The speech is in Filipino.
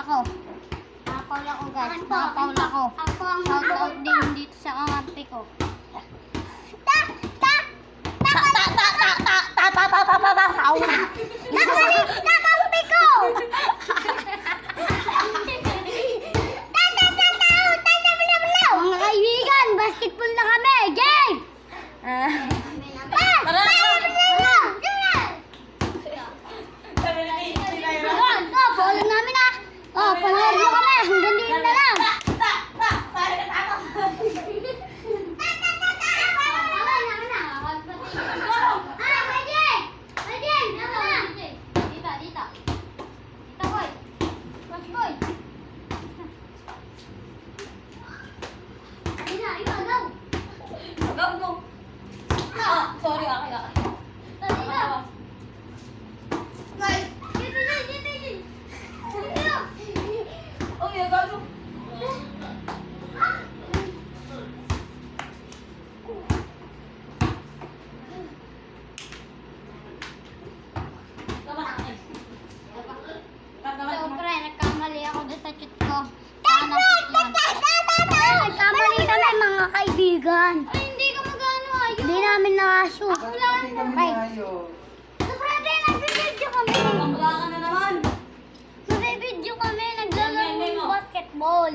ako. Nakapaul ako guys. Nakapaul ako. Shout out din dito sa kampi ko. Nakampi ko! Mga kaibigan, basketball na kami! Game! Paulan namin ah! Oh, panood nyo kami! Hanggang dito na lang! Sorry, okay. Oh, yeah, gago. Siyempre, nagkamali ako doon sa shoot ko. Nagkamali kami mga kaibigan. Ay, hindi ka magano ayun. Hindi namin nakashoot. Okay. Siyempre, nagbibideo kami. Ang ka na naman. Nagbibideo kami, naglalaro ng basketball.